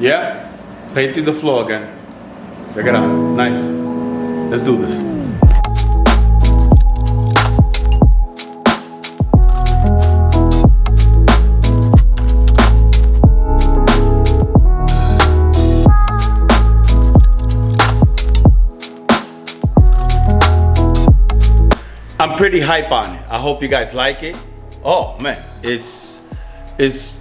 Yeah, painting the floor again. Check it out, nice. Let's do this. I'm pretty hype on it. I hope you guys like it. Oh man, it's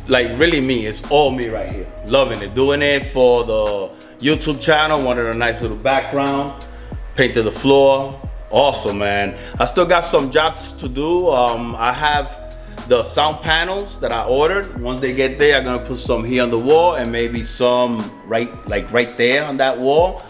like really me. It's all me right here. Loving it. Doing it for the YouTube channel. Wanted a nice little background. Painted the floor. Awesome, man. I still got some jobs to do. I have the sound panels that I ordered. Once they get there, I'm gonna put some here on the wall and maybe some right there on that wall.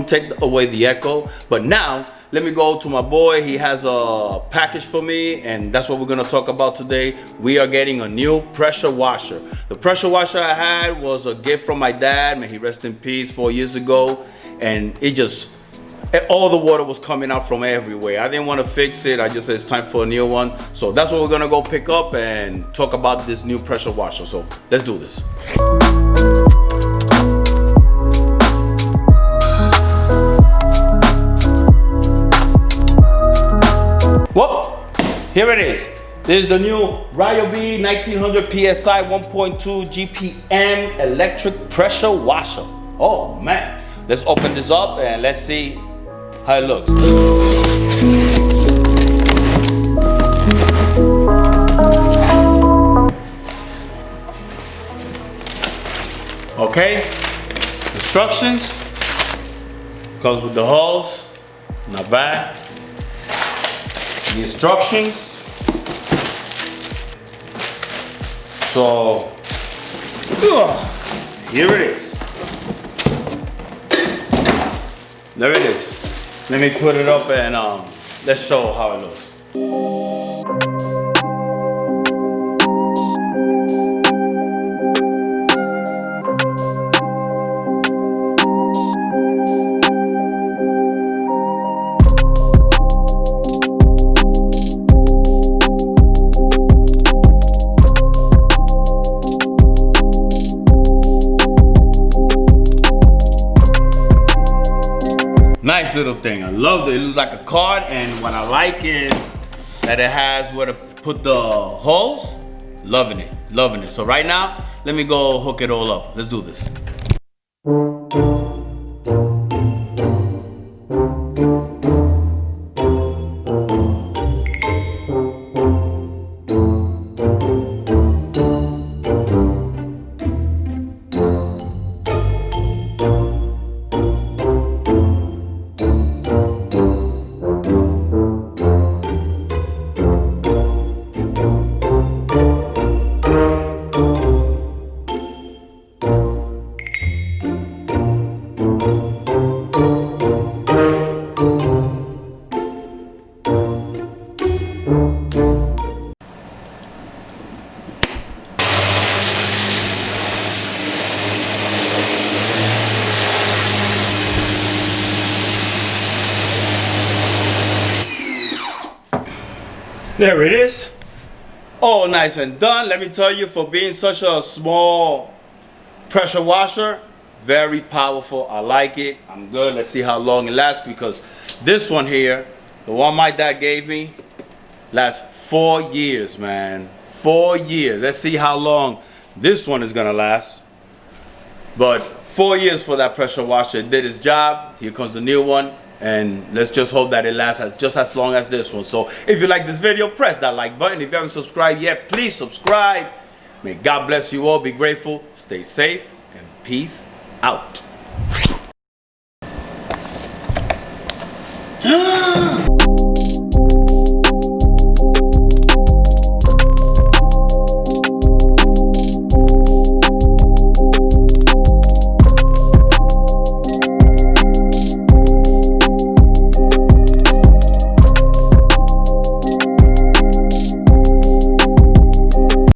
Take away the echo. But now let me go to my boy. He has a package for me, and that's what we're gonna talk about today. We are getting a new pressure washer. The pressure washer I had was a gift from my dad. May he rest in peace, 4 years ago. And all the water was coming out from everywhere. I didn't want to fix it. I just said it's time for a new one. So that's what we're gonna go pick up and talk about this new pressure washer. So let's do this. Well, here it is. This is the new Ryobi 1900 PSI 1.2 GPM electric pressure washer. Oh man, let's open this up and let's see how it looks. Okay, instructions. Comes with the hose, not bad. The instructions. So here it is. There it is. Let me put it up and let's show how it looks. Nice little thing. I love it. It looks like a card, and what I like is that it has where to put the hose. Loving it, loving it. So right now, let me go hook it all up. Let's do this. There it is. All nice and done. Let me tell you, for being such a small pressure washer, very powerful. I like it. I'm good. Let's see how long it lasts, because this one here, the one my dad gave me, lasts 4 years, man. 4 years. Let's see how long this one is gonna last. But 4 years for that pressure washer. It did its job. Here comes the new one. And let's just hope that it lasts just as long as this one. So if you like this video, press that like button. If you haven't subscribed yet, please subscribe. May God bless you all. Be grateful. Stay safe. And peace out.